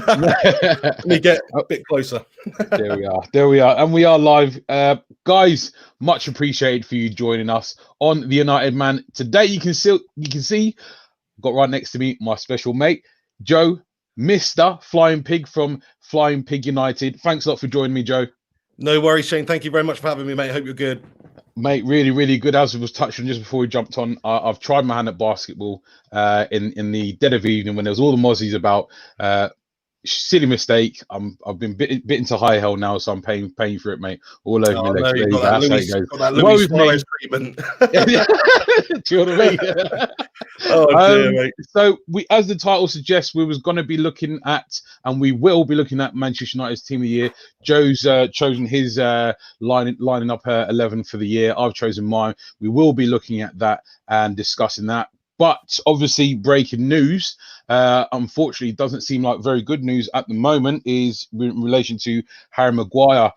Let me get a bit closer. There we are, and we are live. Guys, much appreciated for you joining us on the United Man today. You can see got right next to me my special mate Joe, Mr. Flying Pig from Flying Pig United. Thanks a lot for joining me, Joe. No worries, Shane. Thank you very much for having me, mate. Hope you're good. Mate, really good. As I was touching just before we jumped on, I've tried my hand at basketball in the dead of evening when there was all the mozzies about. Silly mistake. I've been bitten to high hell now, so I'm paying for it, mate. All over my legs. No, There you go. That's how it goes. Louis Suarez treatment. Do you know what I mean? Dear, mate. So as the title suggests, we was going to be looking at, and we will be looking at Manchester United's team of the year. Joe's chosen his lining up 11 for the year. I've chosen mine. We will be looking at that and discussing that. But obviously, breaking news, unfortunately, doesn't seem like very good news at the moment, is in relation to Harry Maguire.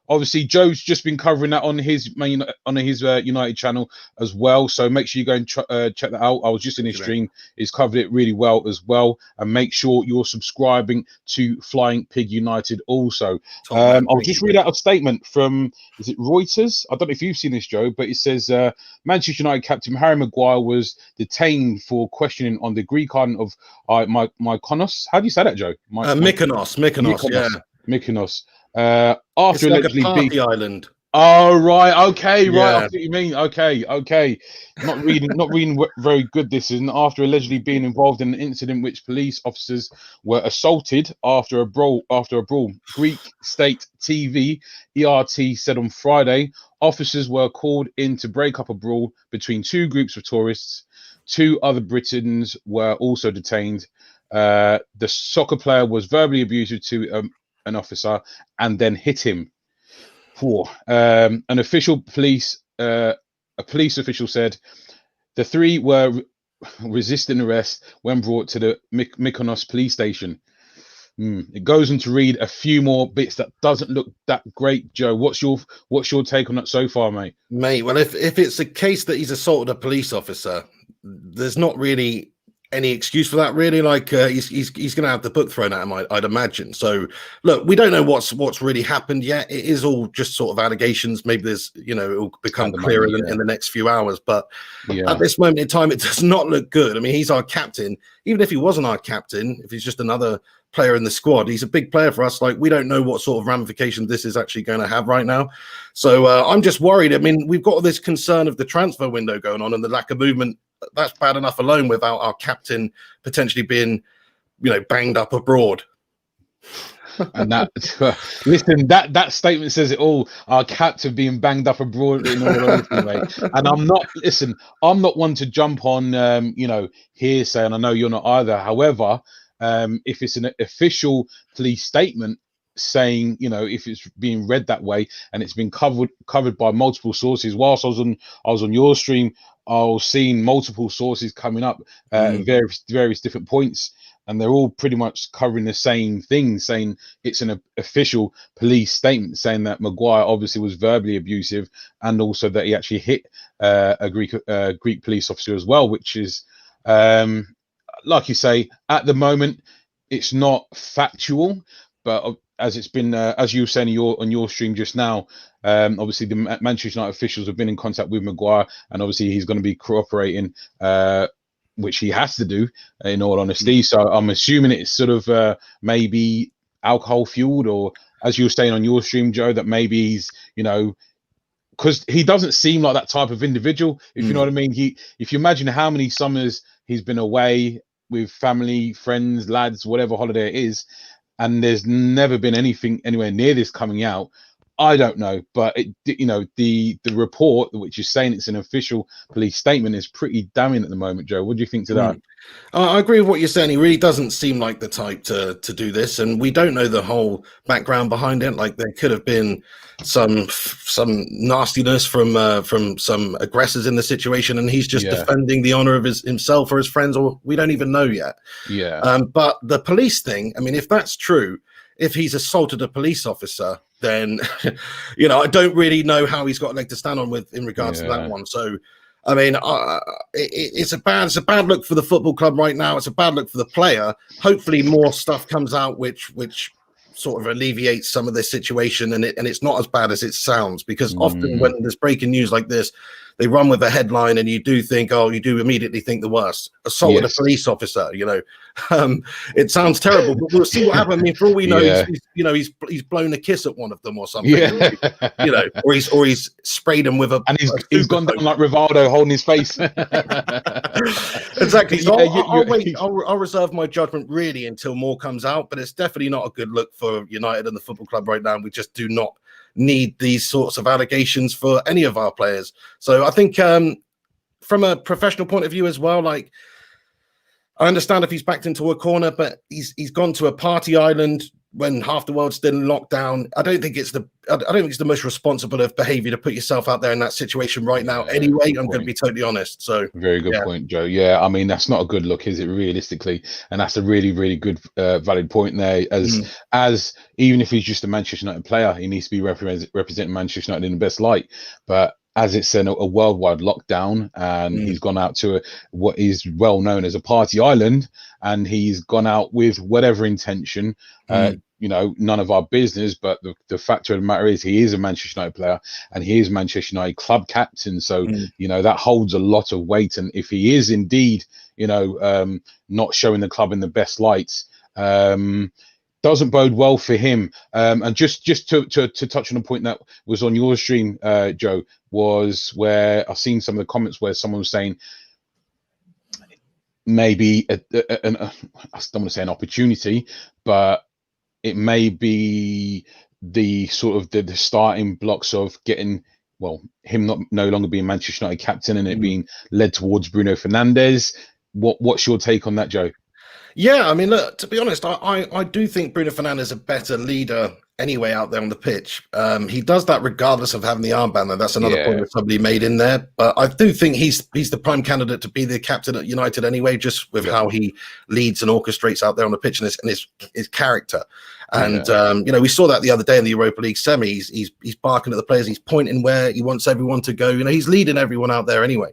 Obviously, Joe's just been covering that on his United channel as well. So make sure you go and check that out. I was just in his stream. He's covered it really well as well. And make sure you're subscribing to Flying Pig United also. I'll just read out a statement from, is it Reuters? I don't know if you've seen this, Joe, but it says Manchester United captain Harry Maguire was detained for questioning on the Greek island of Mykonos. How do you say that, Joe? Mykonos, yeah. Mykonos. After it's like a party island. Oh right, okay, right. I see what you mean. Okay. Not reading very good. This isn't. After allegedly being involved in an incident which police officers were assaulted after a brawl. Greek state TV ERT said on Friday, officers were called in to break up a brawl between two groups of tourists. 2 other Britons were also detained. The soccer player was verbally abusive to an officer and then hit him. An police official said the 3 were resisting arrest when brought to the Mykonos police station. It goes on to read a few more bits that doesn't look that great. Joe, what's your take on that so far, mate? Well, if it's a case that he's assaulted a police officer, there's not really any excuse for that, really. Like he's going to have the book thrown at him, I'd imagine. So look, we don't know what's really happened yet. It is all just sort of allegations. Maybe there's, it'll become clearer in the next few hours. But at this moment in time, it does not look good. I mean, he's our captain. Even if he wasn't our captain, if he's just another player in the squad, he's a big player for us. Like, we don't know what sort of ramifications this is actually going to have right now. So I'm just worried. I mean, we've got this concern of the transfer window going on and the lack of movement. That's bad enough alone without our captain potentially being, banged up abroad. And that listen, that statement says it all. Our captain being banged up abroad in all honesty, mate. And I'm not one to jump on hearsay, and I know you're not either. However, if it's an official police statement saying, if it's being read that way and it's been covered by multiple sources, whilst I was on your stream, I was seeing multiple sources coming up at various different points, and they're all pretty much covering the same thing, saying it's an official police statement saying that Maguire obviously was verbally abusive, and also that he actually hit a Greek police officer as well, which is like you say, at the moment it's not factual, but as it's been, as you were saying on your stream just now, obviously the Manchester United officials have been in contact with Maguire, and obviously he's going to be cooperating, which he has to do, in all honesty. So I'm assuming it's sort of maybe alcohol fueled, or as you were saying on your stream, Joe, that maybe he's, because he doesn't seem like that type of individual, if you know what I mean. If you imagine how many summers he's been away with family, friends, lads, whatever holiday it is, and there's never been anything anywhere near this coming out. I don't know, but the report, which is saying it's an official police statement, is pretty damning at the moment. Joe, what do you think to that? I agree with what you're saying. He really doesn't seem like the type to do this, and we don't know the whole background behind it. Like, there could have been some nastiness from some aggressors in the situation, and he's just defending the honor of himself or his friends, or we don't even know yet. But the police thing, I mean, if that's true, if he's assaulted a police officer, then I don't really know how he's got a leg to stand on with in regards to that one. So I mean, it's a bad look for the football club right now. It's a bad look for the player. Hopefully, more stuff comes out which sort of alleviates some of this situation, and it's not as bad as it sounds. Because often when there's breaking news like this, they run with a headline, and you do immediately think the worst. Assaulted a police officer, it sounds terrible, but we'll see what happens. I mean, for all we know, he's blown a kiss at one of them or something, or he's sprayed him with a, and he's gone down like Rivaldo holding his face. Exactly. So I'll wait. I'll reserve my judgment really until more comes out, but it's definitely not a good look for United and the football club right now. We just do not need these sorts of allegations for any of our players. So I think from a professional point of view as well, like, I understand if he's backed into a corner, but he's gone to a party island when half the world's still in lockdown. I don't think it's the most responsible of behavior to put yourself out there in that situation right now. Anyway, I'm going to be totally honest. So very good point, Joe. Yeah, I mean, that's not a good look, is it, realistically? And that's a really, really good, valid point there. As even if he's just a Manchester United player, he needs to be representing Manchester United in the best light. But as it's a worldwide lockdown, and he's gone out to what is well known as a party island, and he's gone out with whatever intention, none of our business. But the fact of the matter is, he is a Manchester United player, and he is Manchester United club captain. So, that holds a lot of weight. And if he is indeed, not showing the club in the best lights, doesn't bode well for him. And just to touch on a point that was on your stream, Joe, was where I've seen some of the comments where someone was saying maybe I don't want to say an opportunity, but it may be the sort of the starting blocks of getting, him no longer being Manchester United captain, and it being led towards Bruno Fernandez. What's your take on that, Joe? Yeah, I mean, look, to be honest, I do think Bruno Fernandez is a better leader anyway out there on the pitch. He does that regardless of having the armband, though. That's another point that somebody made in there. But I do think he's the prime candidate to be the captain at United anyway, just with how he leads and orchestrates out there on the pitch, and his character. And we saw that the other day in the Europa League semi. He's barking at the players. He's pointing where he wants everyone to go. He's leading everyone out there anyway.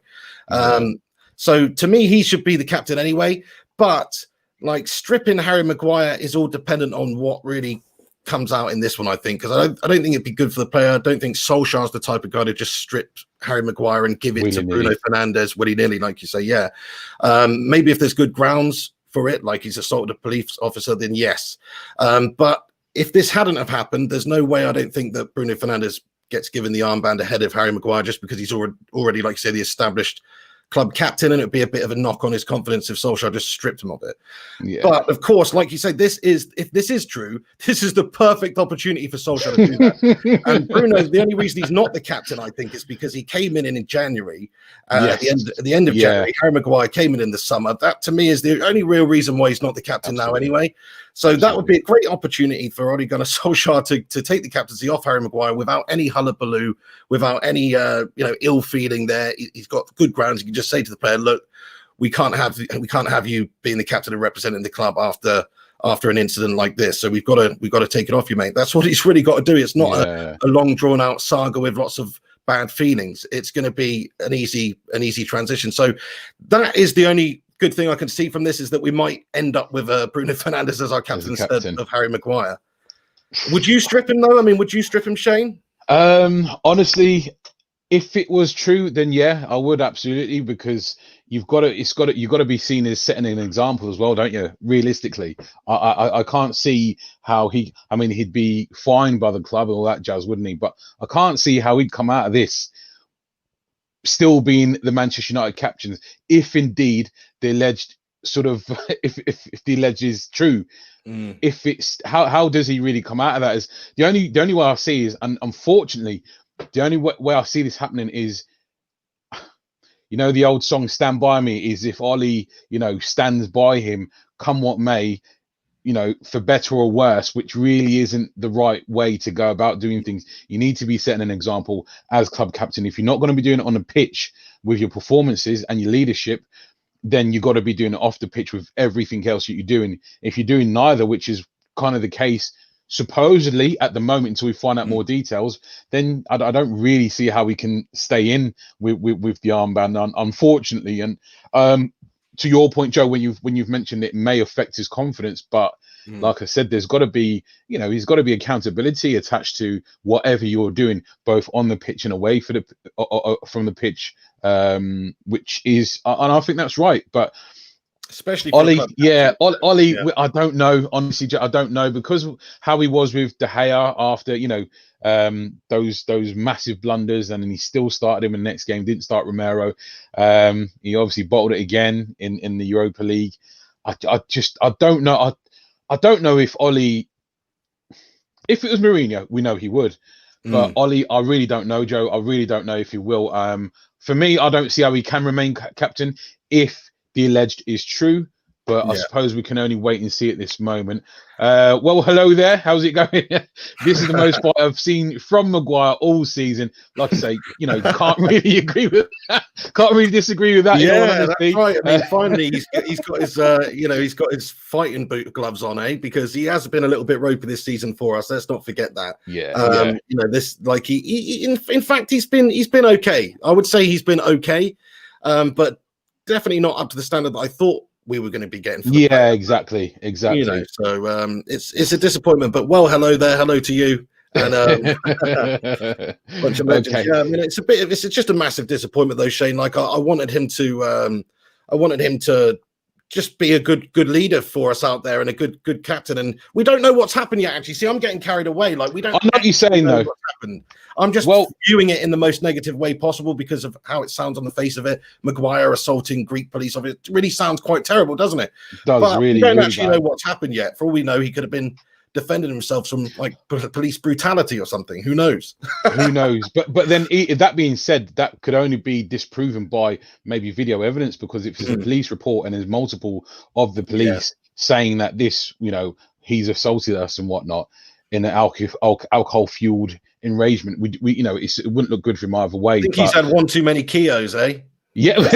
So to me, he should be the captain anyway. But like, stripping Harry Maguire is all dependent on what really comes out in this one, I think, because I don't think it'd be good for the player. I don't think Solskjaer's the type of guy to just strip Harry Maguire and give it to Bruno Fernandez willy-nilly, like you say. Maybe if there's good grounds for it, like he's assaulted a police officer, then yes. But if this hadn't have happened, there's no way I don't think that Bruno Fernandez gets given the armband ahead of Harry Maguire, just because he's already, like you say, the established club captain, and it'd be a bit of a knock on his confidence if Solskjaer just stripped him of it. But of course, like you say, if this is true, this is the perfect opportunity for Solskjaer to do that. And Bruno, the only reason he's not the captain, I think, is because he came in January. At the end of January, Harry Maguire came in the summer. That to me is the only real reason why he's not the captain now anyway. So that would be a great opportunity for Ole Gunnar Solskjaer to take the captaincy off Harry Maguire without any hullabaloo, without any ill feeling there. He's got good grounds. You can just say to the player, look, we can't have you being the captain and representing the club after an incident like this. So we've got to take it off you, mate. That's what he's really got to do. It's not a long drawn out saga with lots of bad feelings. It's going to be an easy transition. So that is the only good thing I can see from this, is that we might end up with Bruno Fernandez as our captain instead of Harry Maguire. Would you strip him though? I mean, would you strip him, Shane? Honestly, if it was true, then yeah, I would absolutely, because you've got to be seen as setting an example as well, don't you? Realistically, I can't see how he'd be fined by the club and all that jazz, wouldn't he? But I can't see how he'd come out of this still being the Manchester United captain, if indeed the alleged sort of if the alleged is true. If it's how does he really come out of that? Is the only way I see is, and unfortunately the only way I see this happening is, the old song "Stand By Me," is if Ollie stands by him come what may, for better or worse, which really isn't the right way to go about doing things. You need to be setting an example as club captain. If you're not going to be doing it on the pitch with your performances and your leadership, then you've got to be doing it off the pitch with everything else that you're doing. If you're doing neither, which is kind of the case supposedly at the moment until we find out more details, then I don't really see how we can stay in with the armband, unfortunately. And to your point, Joe, when you've mentioned it may affect his confidence, but like I said, there's got to be, he's got to be accountability attached to whatever you're doing, both on the pitch and away from the pitch, which is, and I think that's right. But especially Ollie, Ollie, I don't know. Honestly, I don't know, because how he was with De Gea after, those massive blunders, and then he still started him in the next game, didn't start Romero. He obviously bottled it again in the Europa League. I don't know. I don't know if Ollie, if it was Mourinho, we know he would. But Ollie, I really don't know, Joe. I really don't know if he will. For me, I don't see how he can remain captain if the alleged is true. But I suppose we can only wait and see at this moment. Well, hello there. How's it going? This is the most fight I've seen from Maguire all season. Like I say, can't really agree with that. Can't really disagree with that. Yeah, that's right. I mean, finally, he's got his, he's got his fighting boot gloves on, because he has been a little bit ropey this season for us. Let's not forget that. This, like, he in fact, he's been okay. I would say he's been okay, but definitely not up to the standard that I thought we were going to be getting. Exactly. So it's a disappointment. But hello there, hello to you, and bunch of legends. Okay. Yeah, I mean, it's just a massive disappointment though, Shane. Like I wanted him to just be a good leader for us out there and a good captain. And we don't know what's happened yet. Actually, see, I'm getting carried away. Like we don't. I know what you're saying though. What's happened. I'm just viewing it in the most negative way possible because of how it sounds on the face of it. Maguire assaulting Greek police officer. It really sounds quite terrible, doesn't it? It does, but really. We don't really actually know what's happened yet. For all we know, he could have been defending himself from like police brutality or something. Who knows? Who knows? But then that being said, that could only be disproven by maybe video evidence, because if it's a police report and there's multiple of the police saying that this, he's assaulted us and whatnot in an alcohol fueled enragement, we it wouldn't look good for him either way. I think he's had one too many Kios, eh? Yeah. I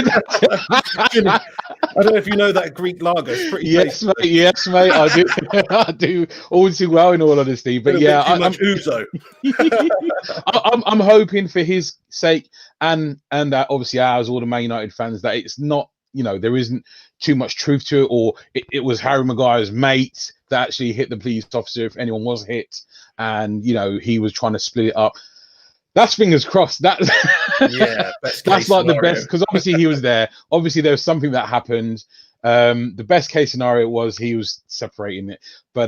don't know if you know that Greek lager. It's pretty tasty. Yes, mate. I do. I do all too well, in all honesty. But yeah, I'm Uzo. I'm hoping for his sake and obviously ours, all the Man United fans, that it's not, there isn't too much truth to it, or it was Harry Maguire's mate that actually hit the police officer, if anyone was hit, and he was trying to split it up. That's fingers crossed. That's like scenario. The best, because obviously he was there. Obviously there was something that happened. The best case scenario was he was separating it. But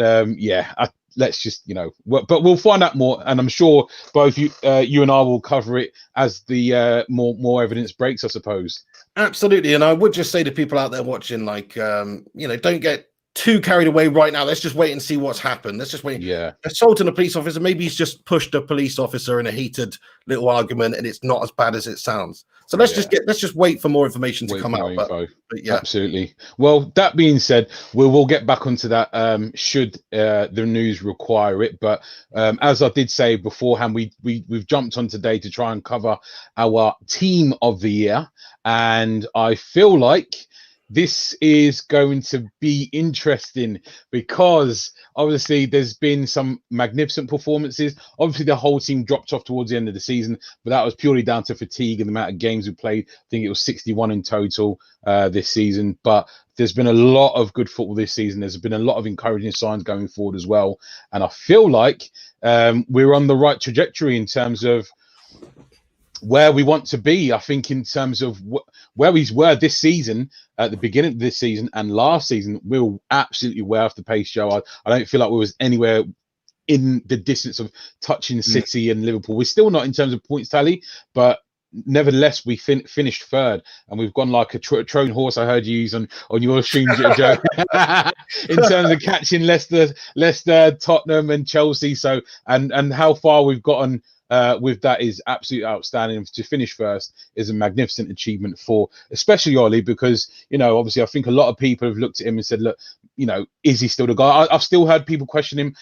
let's just but we'll find out more, and I'm sure both you and I will cover it as the more evidence breaks, I suppose. Absolutely, and I would just say to people out there watching, like, don't get too carried away right now. Let's just wait and see what's happened. Let's just wait. Yeah. Assaulting a police officer, maybe he's just pushed a police officer in a heated little argument and it's not as bad as it sounds. So let's just wait for more information to come out. But yeah. Absolutely. Well, that being said, we'll get back onto that should the news require it. But as I did say beforehand, we've jumped on today to try and cover our team of the year. And I feel like this is going to be interesting because obviously there's been some magnificent performances. Obviously, the whole team dropped off towards the end of the season, but that was purely down to fatigue and the amount of games we played. I think it was 61 in total this season. But there's been a lot of good football this season. There's been a lot of encouraging signs going forward as well. And I feel like we're on the right trajectory in terms of where we want to be. I think in terms of where we were this season, at the beginning of this season and last season, we were absolutely way off the pace, Joe. I don't feel like we was anywhere in the distance of touching City and Liverpool. We're still not in terms of points tally, but nevertheless, we finished third, and we've gone like a Trojan horse. I heard you use on your stream, Joe, in terms of catching Leicester, Tottenham, and Chelsea. So, and how far we've gotten with that is absolutely outstanding. To finish first is a magnificent achievement for, especially Ollie, because obviously I think a lot of people have looked at him and said, look, is he still the guy? I've still heard people questioning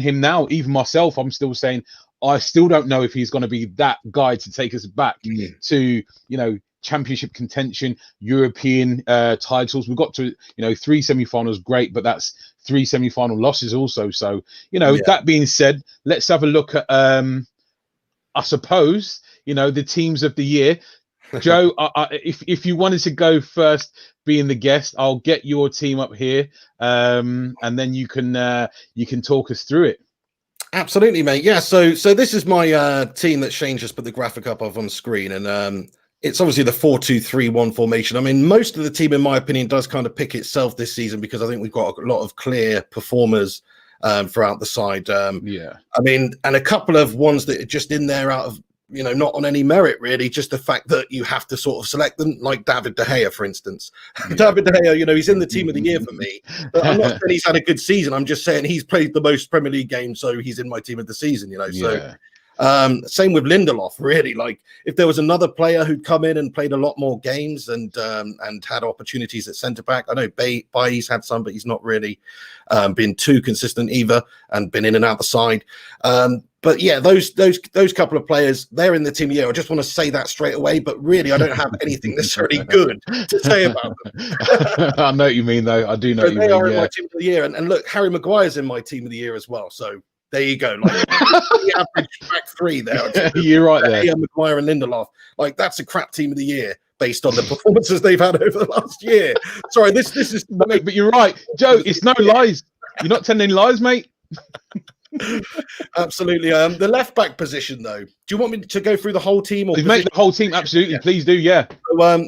him now. Even myself, I'm still saying I still don't know if he's going to be that guy to take us back to championship contention, European titles. We've got to, 3 semi-finals, great, but that's 3 semi-final losses also. So, that being said, let's have a look at, I suppose, the teams of the year. Joe, if you wanted to go first, being the guest, I'll get your team up here, and then you can talk us through it. Absolutely, mate. Yeah. So this is my team that Shane just put the graphic up of on screen, and it's obviously the 4-2-3-1 formation. I mean, most of the team, in my opinion, does kind of pick itself this season because I think we've got a lot of clear performers throughout the side. I mean, and a couple of ones that are just in there out of, not on any merit, really, just the fact that you have to sort of select them, like David De Gea, for instance. David De Gea, he's in the team of the year for me. But I'm not saying he's had a good season. I'm just saying he's played the most Premier League games, so he's in my team of the season, So same with Lindelof, really. Like, if there was another player who'd come in and played a lot more games and had opportunities at centre back, I know Bailly's had some, but he's not really been too consistent either, and been in and out the side. But yeah, those couple of players, they're in the team of the year. I just want to say that straight away, but really, I don't have anything necessarily good to say about them. I know what you mean, though. I do know what you mean. They are in my team of the year, and look, Harry Maguire's in my team of the year as well. So there you go. Like, the average back three there. You're right there. Maguire and Lindelof. Like, that's a crap team of the year based on the performances they've had over the last year. Sorry, this is. Mate, but you're right, Joe. It's no lies. You're not telling any lies, mate. Absolutely. The left back position, though. Do you want me to go through the whole team? Or make the whole team? Absolutely, yeah. Please do. Yeah.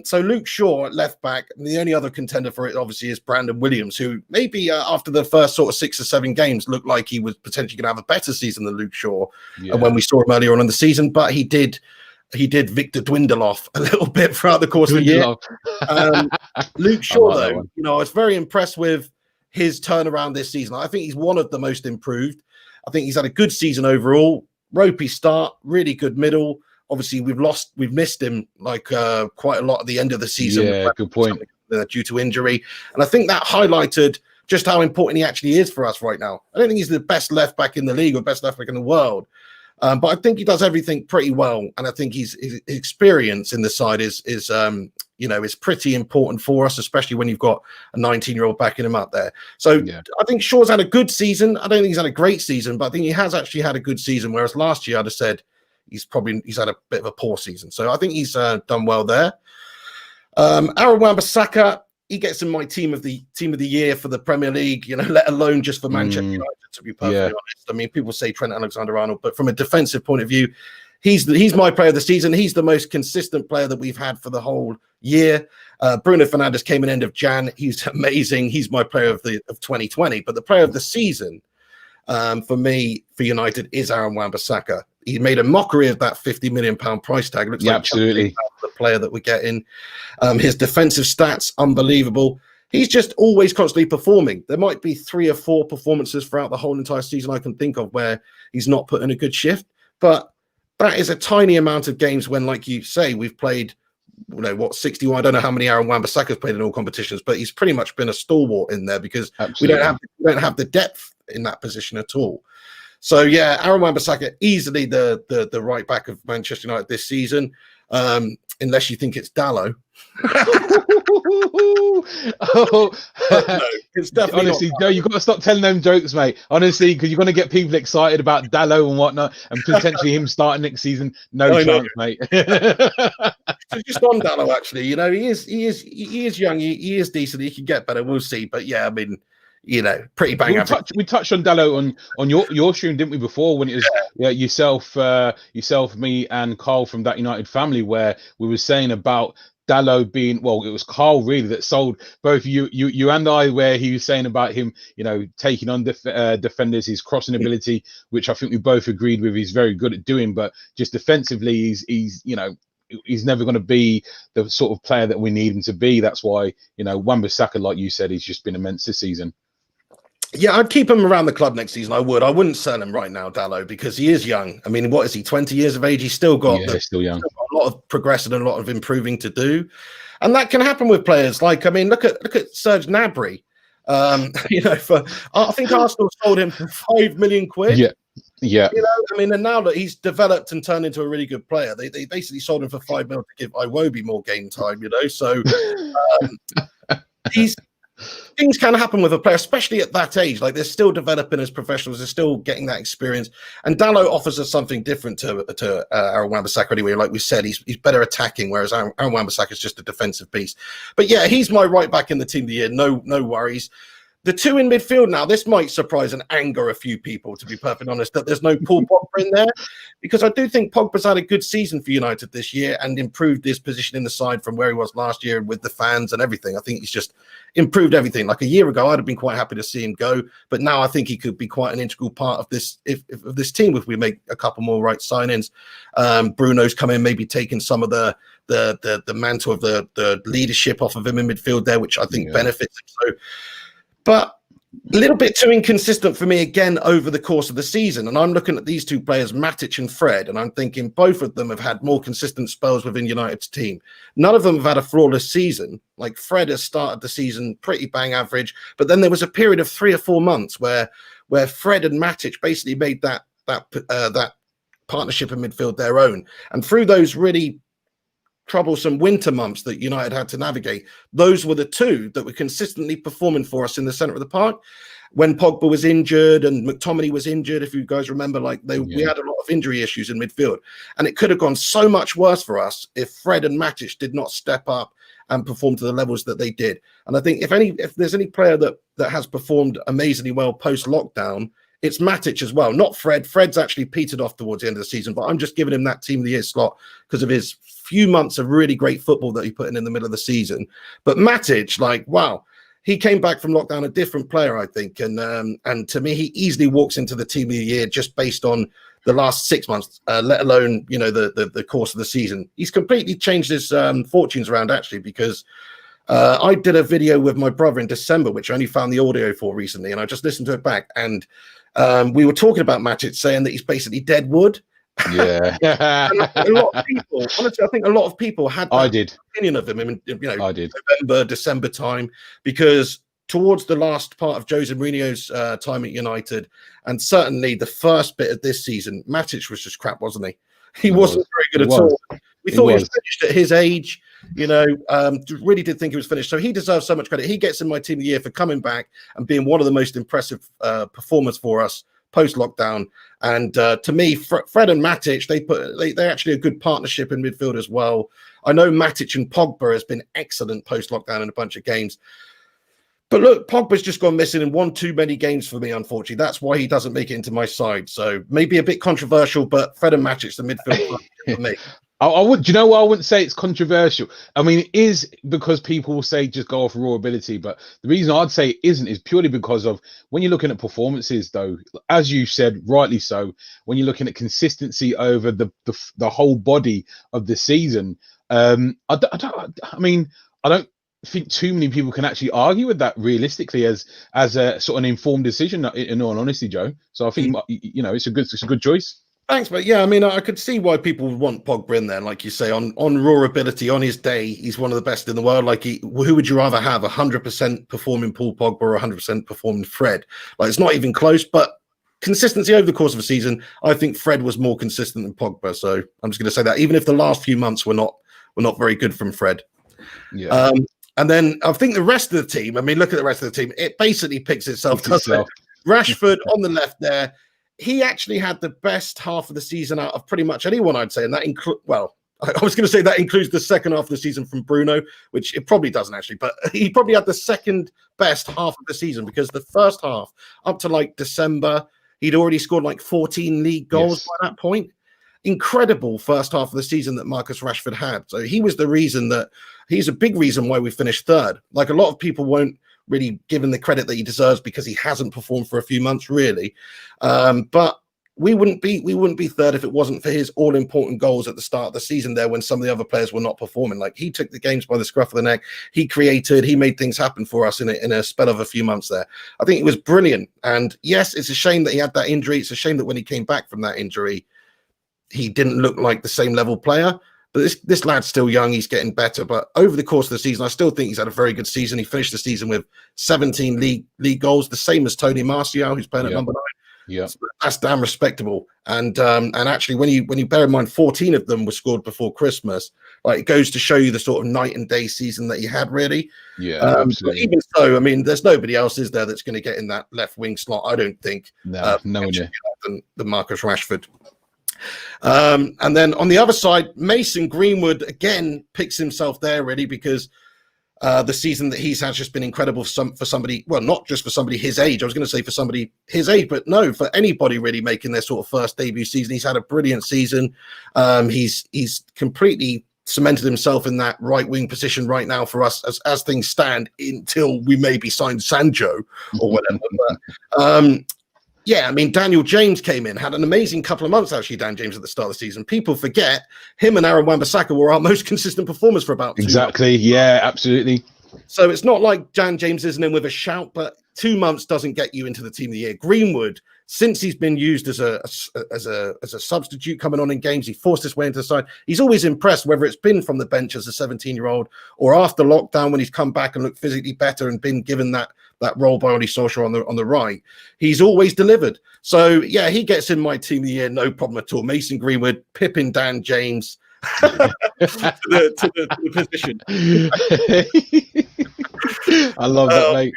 So Luke Shaw at left back. The only other contender for it, obviously, is Brandon Williams, who maybe after the first sort of 6 or 7 games looked like he was potentially going to have a better season than Luke Shaw when we saw him earlier on in the season. But he did Victor dwindle off a little bit throughout the course of the year. Luke Shaw, though, I was very impressed with his turnaround this season. I think he's one of the most improved. I think he's had a good season overall. Ropey start, really good middle. Obviously, we've missed him like quite a lot at the end of the season. Yeah, good point. Due to injury, and I think that highlighted just how important he actually is for us right now. I don't think he's the best left back in the league or best left back in the world, but I think he does everything pretty well. And I think his experience in the side is pretty important for us, especially when you've got a 19-year-old backing him up there. So I think Shaw's had a good season. I don't think he's had a great season, but I think he has actually had a good season. Whereas last year I'd have said he's had a bit of a poor season. So I think he's done well there. Aaron Wan-Bissaka, he gets in my team of the year for the Premier League, let alone just for Manchester United, to be perfectly honest. I mean, people say Trent Alexander-Arnold, but from a defensive point of view, he's my player of the season. He's the most consistent player that we've had for the whole year. Bruno Fernandez came in end of Jan. He's amazing. He's my player of 2020. But the player of the season for me, for United, is Aaron Wan-Bissaka. He made a mockery of that £50 million price tag. Looks like absolutely the player that we're getting. His defensive stats, unbelievable. He's just always constantly performing. There might be 3 or 4 performances throughout the whole entire season I can think of where he's not put in a good shift. But that is a tiny amount of games when, like you say, we've played, 61. I don't know how many Aaron Wan-Bissaka's played in all competitions, but he's pretty much been a stalwart in there because we don't have the depth in that position at all. So yeah, Aaron Wan-Bissaka easily the right back of Manchester United this season, unless you think it's Dalot. No, it's definitely honestly, Joe, you've got to stop telling them jokes, mate. Honestly, because you're going to get people excited about Dalot and whatnot, and potentially him starting next season. No chance, mate. So just on Dalot, actually, he is young, he is decent, he can get better. We'll see, but yeah, I mean, pretty bang average. We touched on Dalot on your stream, didn't we, before, when it was yourself, me, and Carl from That United Family, where we were saying about Dalot being, well, it was Carl really that sold both you and I, where he was saying about him, taking on defenders, his crossing ability, which I think we both agreed with. He's very good at doing, but just defensively, he's never going to be the sort of player that we need him to be. That's why Wan-Bissaka, like you said, he's just been immense this season. Yeah, I'd keep him around the club next season. I wouldn't sell him right now, Dalot, because he is young. I mean, what is he, 20 years of age? He's still got, still young. Still got a lot of progression and a lot of improving to do. And that can happen with players. Like, I mean, look at Serge Gnabry. I think Arsenal sold him for £5 million. Yeah. Yeah. You know, I mean, and now that he's developed and turned into a really good player, they basically sold him for $5 million to give Iwobi more game time, you know. So these things can happen with a player, especially at that age. Like, they're still developing as professionals, they're still getting that experience. And Dalot offers us something different to Aaron Wan-Bissaka anyway. Like we said, he's better attacking, whereas Aaron Wan-Bissaka is just a defensive piece. But yeah, he's my right back in the team of the year. No worries. The two in midfield now, this might surprise and anger a few people, to be perfectly honest, that there's no Paul Pogba in there, because I do think Pogba's had a good season for United this year and improved his position in the side from where he was last year with the fans and everything. I think he's just improved everything. Like a year ago, I'd have been quite happy to see him go, but now I think he could be quite an integral part of this of this team if we make a couple more right signings. Bruno's come in, maybe taking some of the mantle of the leadership off of him in midfield there, which I think benefits him. So, but a little bit too inconsistent for me again over the course of the season. And I'm looking at these two players, Matic and Fred, and I'm thinking both of them have had more consistent spells within United's team. None of them have had a flawless season. Like, Fred has started the season pretty bang average, but then there was a period of 3 or 4 months where Fred and Matic basically made that partnership in midfield their own. And through those really troublesome winter months that United had to navigate, those were the two that were consistently performing for us in the centre of the park. When Pogba was injured and McTominay was injured, if you guys remember, we had a lot of injury issues in midfield, and it could have gone so much worse for us if Fred and Matic did not step up and perform to the levels that they did. And I think if there's any player that has performed amazingly well post lockdown, it's Matic as well, not Fred. Fred's actually petered off towards the end of the season, but I'm just giving him that team of the year slot because of his few months of really great football that he put in the middle of the season. But Matic, wow, he came back from lockdown a different player, I think. And to me, he easily walks into the team of the year just based on the last 6 months, let alone, the course of the season. He's completely changed his fortunes around, actually, because I did a video with my brother in December, which I only found the audio for recently, and I just listened to it back. And we were talking about Matic, saying that he's basically dead wood. Yeah. A lot of people, honestly, I think a lot of people had that opinion of him in I did. November, December time, because towards the last part of Jose Mourinho's time at United, and certainly the first bit of this season, Matic was just crap, wasn't he? He wasn't very good at all. We thought he was finished at his age, really did think he was finished. So he deserves so much credit. He gets in my team of the year for coming back and being one of the most impressive performers for us post-lockdown. And to me, Fred and Matic, they're actually a good partnership in midfield as well. I know Matic and Pogba has been excellent post-lockdown in a bunch of games. But look, Pogba's just gone missing in one too many games for me, unfortunately. That's why he doesn't make it into my side. So maybe a bit controversial, but Fred and Matic's the midfield for me. I would, you know what? I wouldn't say it's controversial. I mean, it is because people will say just go off raw ability. But the reason I'd say it isn't is purely because of when you're looking at performances, though, as you said, rightly so, when you're looking at consistency over the whole body of the season. I don't think too many people can actually argue with that realistically as a sort of an informed decision, in all honesty, Joe. So I think, it's a good choice. Thanks, but yeah, I mean, I could see why people would want Pogba in there, like you say, on raw ability, on his day, he's one of the best in the world. Like, who would you rather have, 100% performing Paul Pogba or 100% performing Fred? Like, it's not even close, but consistency over the course of a season, I think Fred was more consistent than Pogba. So I'm just going to say that, even if the last few months were not very good from Fred. Yeah. And then I think the rest of the team, I mean, look at the rest of the team, it basically picks itself. Rashford on the left there. He actually had the best half of the season out of pretty much anyone, I'd say. And that I was going to say that includes the second half of the season from Bruno, which it probably doesn't actually, but he probably had the second best half of the season, because the first half up to December, he'd already scored 14 league goals by that point. Incredible first half of the season that Marcus Rashford had. So he's a big reason why we finished third. Like, a lot of people won't really give him the credit that he deserves because he hasn't performed for a few months, really. But we wouldn't be third if it wasn't for his all-important goals at the start of the season there, when some of the other players were not performing. Like, he took the games by the scruff of the neck. He made things happen for us in a spell of a few months there. I think it was brilliant. And yes, it's a shame that he had that injury. It's a shame that when he came back from that injury, he didn't look like the same level player. But this lad's still young. He's getting better. But over the course of the season, I still think he's had a very good season. He finished the season with 17 league goals, the same as Tony Martial, who's playing at number 9. Yeah, That's damn respectable. And actually, when you bear in mind 14 of them were scored before Christmas, like, it goes to show you the sort of night and day season that he had, really. yeah, But absolutely. even so, I mean, there's nobody else, is there, that's going to get in that left wing slot, I don't think. No, no one there. Than Marcus Rashford. And then on the other side, Mason Greenwood again picks himself there, really, because the season that he's had just been incredible for somebody, well, not just for somebody his age. I was going to say for somebody his age, but no, for anybody really making their sort of first debut season. He's had a brilliant season. He's completely cemented himself in that right wing position right now for us as things stand, until we maybe sign Sancho or whatever. But, yeah, I mean, Daniel James came in, had an amazing couple of months, actually, Dan James, at the start of the season. People forget him and Aaron Wan-Bissaka were our most consistent performers for about 2 months. Exactly. Yeah, absolutely. So it's not like Dan James isn't in with a shout, but 2 months doesn't get you into the team of the year. Greenwood, since he's been used as a substitute coming on in games, he forced his way into the side. He's always impressed, whether it's been from the bench as a 17-year-old or after lockdown when he's come back and looked physically better and been given that role by Oli Solskjaer on the right. He's always delivered. So yeah, he gets in my team of the year, no problem at all. Mason Greenwood, pipping Dan James to the position. I love that, mate.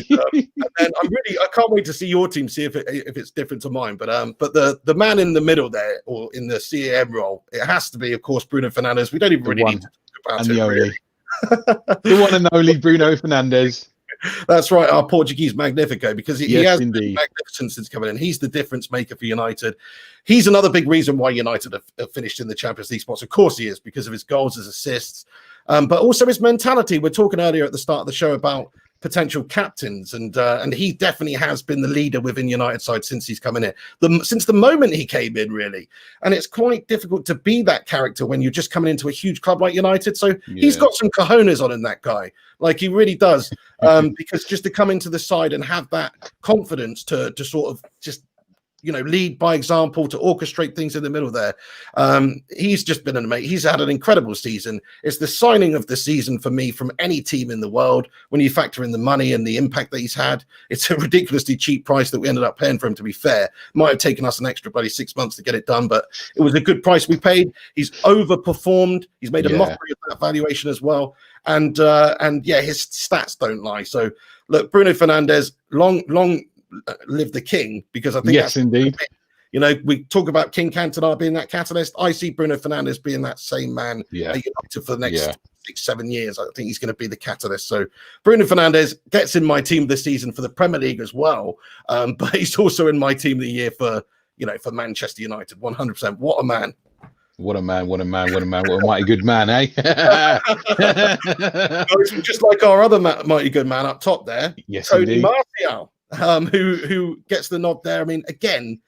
And then I can't wait to see your team, see if it's different to mine. But the man in the middle there, or in the CAM role, it has to be, of course, Bruno Fernandez. We don't even really need to talk about it. Really. The one and only Bruno Fernandez. That's right, our Portuguese Magnifico, because he has been magnificent since coming in. He's the difference maker for United. He's another big reason why United have finished in the Champions League spots. Of course he is, because of his goals, his assists, but also his mentality. We're talking earlier at the start of the show about potential captains, and he definitely has been the leader within United side since he's come in here. Since the moment he came in, really. And it's quite difficult to be that character when you're just coming into a huge club like United. So he's got some cojones on him, that guy. Like, he really does. Because just to come into the side and have that confidence to sort of just, lead by example, to orchestrate things in the middle there. He's just been amazing. He's had an incredible season. It's the signing of the season for me from any team in the world. When you factor in the money and the impact that he's had, it's a ridiculously cheap price that we ended up paying for him, to be fair. Might have taken us an extra bloody 6 months to get it done, but it was a good price we paid. He's overperformed. He's made a mockery of that valuation as well. And yeah, his stats don't lie. So look, Bruno Fernandez, long live the king, because I think yes, indeed. We talk about King Cantona being that catalyst. I see Bruno Fernandez being that same man at United for the next 6-7 years. I think he's going to be the catalyst. So Bruno Fernandez gets in my team this season for the Premier League as well, but he's also in my team of the year for for Manchester United. 100%. What a man! What a man, what a man, what a man, what a mighty good man, eh? Just like our other mighty good man up top there, yes, Tony Martial, who gets the nod there. I mean, again,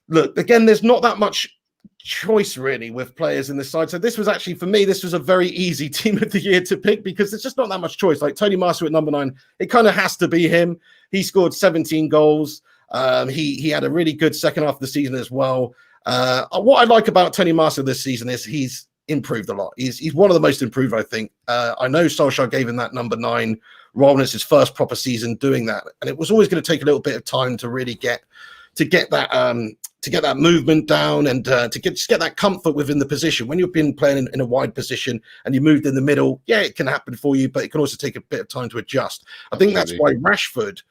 there's not that much choice really with players in this side. So this was actually, for me, this was a very easy team of the year to pick, because there's just not that much choice. Like Tony Martial at number 9, it kind of has to be him. He scored 17 goals. He had a really good second half of the season as well. What I like about Tony Martial this season is he's improved a lot. He's one of the most improved, I think. I know Solskjaer gave him that number 9 role, and it's his first proper season doing that, and it was always going to take a little bit of time to really get that movement down, and to get that comfort within the position. When you've been playing in a wide position and you moved in the middle, yeah, it can happen for you, but it can also take a bit of time to adjust. I think that's why Rashford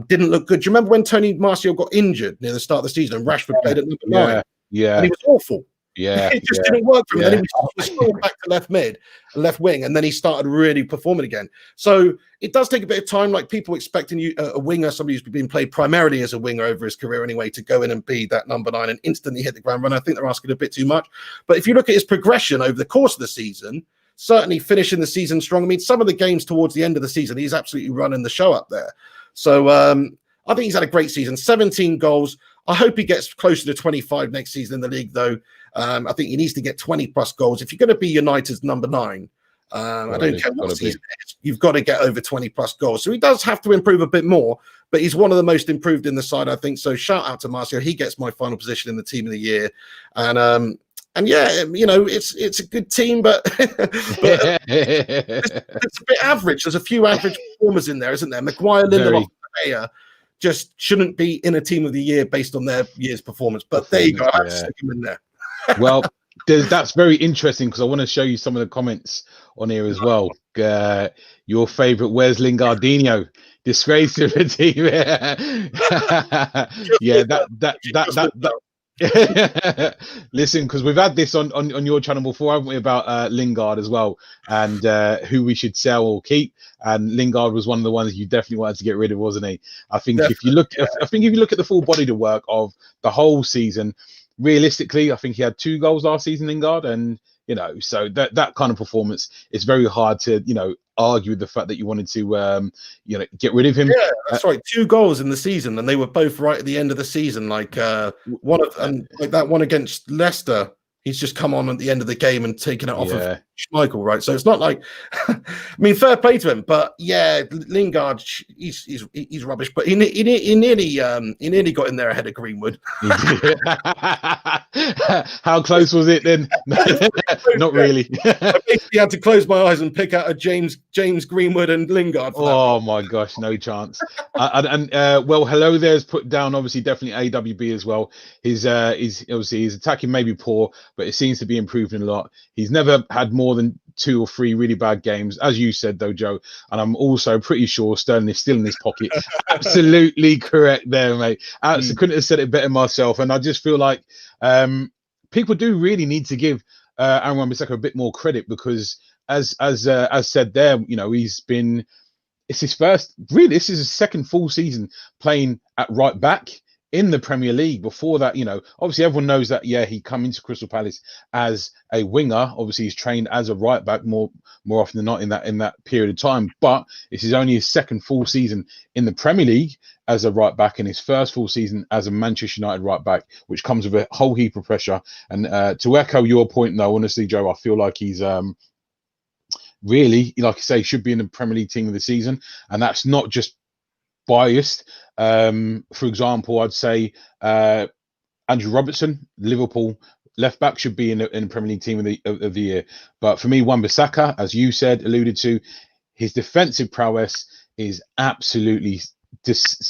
didn't look good. Do you remember when Tony Martial got injured near the start of the season and Rashford played at number 9? Yeah. And he was awful. Yeah. It just didn't work for him. Then he was still back to left wing, and then he started really performing again. So it does take a bit of time, like people expecting a winger, somebody who's been played primarily as a winger over his career anyway, to go in and be that number 9 and instantly hit the ground running. I think they're asking a bit too much. But if you look at his progression over the course of the season, certainly finishing the season strong. I mean, some of the games towards the end of the season, he's absolutely running the show up there. So I think he's had a great season. 17 goals. I hope he gets closer to 25 next season in the league, though. I think he needs to get 20 plus goals. If you're going to be United's number 9, I don't care what season it is, you've got to get over 20 plus goals. So he does have to improve a bit more, but he's one of the most improved in the side, I think. So shout out to Martial. He gets my final position in the team of the year. And yeah, it's a good team, but, it's a bit average. There's a few average performers in there, isn't there? Maguire, Lindelof, just shouldn't be in a team of the year based on their year's performance. But there you go. I had to stick him in there. Well, that's very interesting because I want to show you some of the comments on here as well. Your favorite, where's Lingardinho? Disgrace to the team. Yeah, that. Listen, because we've had this on your channel before, haven't we, about Lingard as well, and who we should sell or keep. And Lingard was one of the ones you definitely wanted to get rid of, wasn't he? I think if you look at the full body of work of the whole season, realistically, I think he had 2 goals last season, Lingard, and so that kind of performance, it's very hard to argue with the fact that you wanted to get rid of him. Yeah, that's right. 2 goals in the season, and they were both right at the end of the season. Like that one against Leicester, he's just come on at the end of the game and taken it off of Schmeichel, right? So it's not like, I mean, fair play to him, but yeah, Lingard, he's rubbish. But he nearly got in there ahead of Greenwood. How close was it then? Not really. I basically had to close my eyes and pick out a James Greenwood and Lingard. Oh my gosh, no chance. Well, hello there's put down, obviously, definitely AWB as well. His attacking may be poor, but it seems to be improving a lot. He's never had more than 2 or 3 really bad games, as you said though, Joe. And I'm also pretty sure Sterling is still in his pocket. Absolutely correct there, mate. Couldn't have said it better myself. And I just feel like people do really need to give Aaron Wan-Bissaka a bit more credit, because as said there, it's his first, really, this is his second full season playing at right back in the Premier League. Before that, obviously everyone knows that, he come into Crystal Palace as a winger. Obviously he's trained as a right back more often than not in that period of time, but this is only his second full season in the Premier League as a right back, and his first full season as a Manchester United right back, which comes with a whole heap of pressure. And to echo your point though, honestly, Joe, I feel like he's really, like you say, should be in the Premier League team of the season, and that's not just biased. For example, I'd say Andrew Robertson, Liverpool left back, should be in the Premier League team of the year. But for me, Wan-Bissaka, as you alluded to, his defensive prowess is absolutely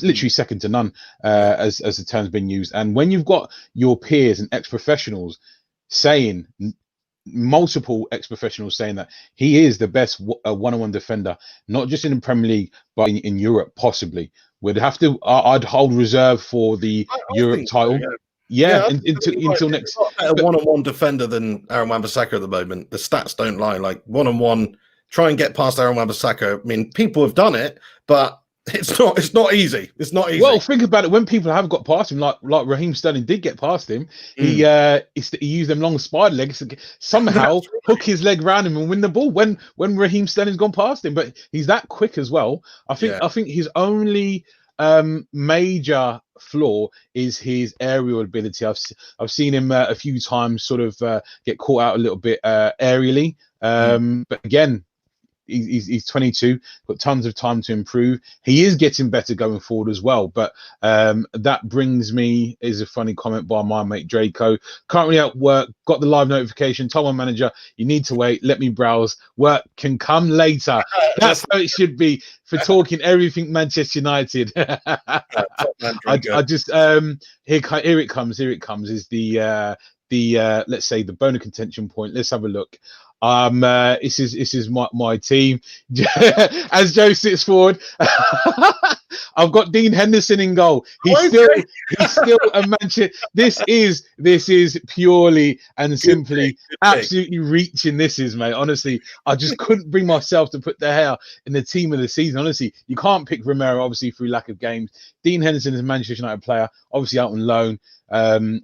literally second to none, as the term's been used. And when you've got your peers and ex-professionals saying, multiple ex-professionals saying that he is the best one-on-one defender, not just in the Premier League, but in Europe, possibly. I'd hold reserve for the Europe title. So, until next. A one-on-one defender than Aaron Wan-Bissaka at the moment. The stats don't lie. Like one-on-one, try and get past Aaron Wan-Bissaka. I mean, people have done it, but it's not easy. It's not easy. Well, think about it. When people have got past him, like Raheem Sterling did get past him, he used them long spider legs to somehow hook his leg around him and win the ball when Raheem Sterling's gone past him. But he's that quick as well. I think his only major flaw is his aerial ability. I've seen him a few times sort of get caught out a little bit aerially. But again, he's 22, got tons of time to improve. He is getting better going forward as well. But that brings me, is a funny comment by my mate Draco. Currently at work, got the live notification. Told my manager, you need to wait, let me browse. Work can come later. That's how it should be for talking everything Manchester United. I just here it comes. Is the let's say the bone of contention point. Let's have a look. This is my team. As Joe sits forward, I've got Dean Henderson in goal. He's still a Manchester. This is purely and simply absolutely reaching. This is, mate. Honestly, I just couldn't bring myself to put De Gea in the team of the season. Honestly, you can't pick Romero, obviously, through lack of games. Dean Henderson is a Manchester United player, obviously out on loan.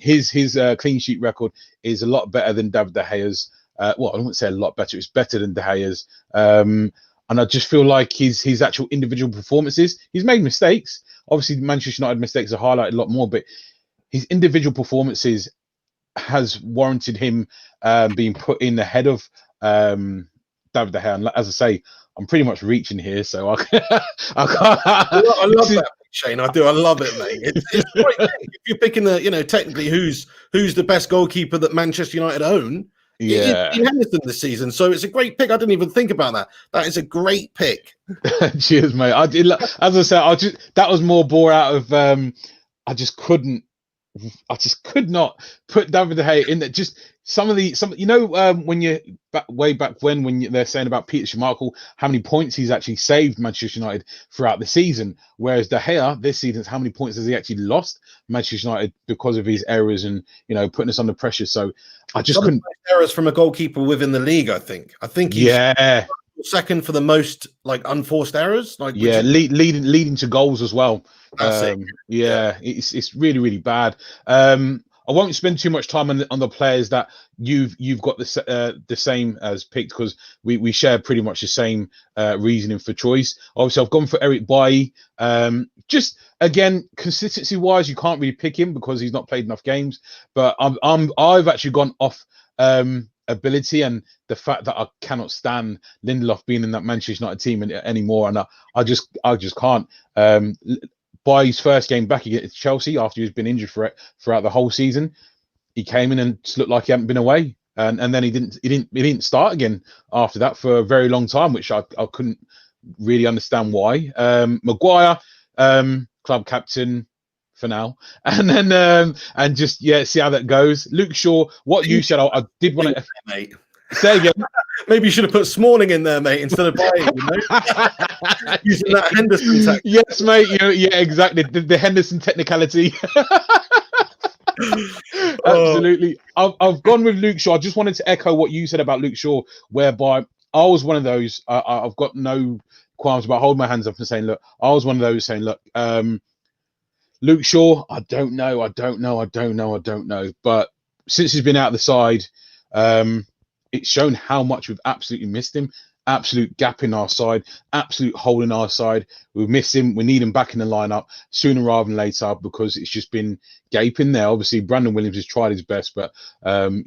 His clean sheet record is a lot better than David De Gea's. Well, I wouldn't say a lot better. It's better than De Gea's. And I just feel like his actual individual performances, he's made mistakes. Obviously, Manchester United mistakes are highlighted a lot more, but his individual performances has warranted him being put in ahead of David De Gea. And as I say, I'm pretty much reaching here, so I can't. I love that, Shane. I do. I love it, mate. It's quite, if you're picking technically who's the best goalkeeper that Manchester United own, It's Yeah. been Henderson this season, so it's a great pick. I didn't even think about that. That is a great pick. Cheers, mate. I did. As I said, that was more bore out of. I just couldn't. I just could not put David De Gea in there. Just some when you way back when they're saying about Peter Schmeichel, how many points he's actually saved Manchester United throughout the season, whereas De Gea this season, how many points has he actually lost Manchester United because of his errors and putting us under pressure. So I just couldn't. Errors from a goalkeeper within the league. I think he's second for the most unforced errors. Leading to goals as well. It's really, really bad. I won't spend too much time on the players that you've got the same as picked, because we share pretty much the same reasoning for choice. Obviously, I've gone for Eric Bailly. Just again, consistency wise, you can't really pick him because he's not played enough games. But I've actually gone off ability and the fact that I cannot stand Lindelof being in that Manchester United team anymore, and I just can't. By his first game back against Chelsea after he's been injured throughout the whole season, he came in and looked like he hadn't been away, and then he didn't start again after that for a very long time, which I couldn't really understand why. Maguire, club captain for now, and then and just see how that goes. Luke Shaw, what you said, I did want to mate. Say again. Maybe you should have put Smalling in there, mate, instead of Bailly, using that Henderson tactic. Yes, mate. Exactly. The Henderson technicality. Absolutely. I've gone with Luke Shaw. I just wanted to echo what you said about Luke Shaw, whereby I was one of those. I've got no qualms about holding my hands up and saying, look, I was one of those saying, look, Luke Shaw, I don't know. But since he's been out of the side, it's shown how much we've absolutely missed him. Absolute gap in our side, absolute hole in our side. We've missed him. We need him back in the lineup sooner rather than later, because it's just been gaping there. Obviously, Brandon Williams has tried his best, but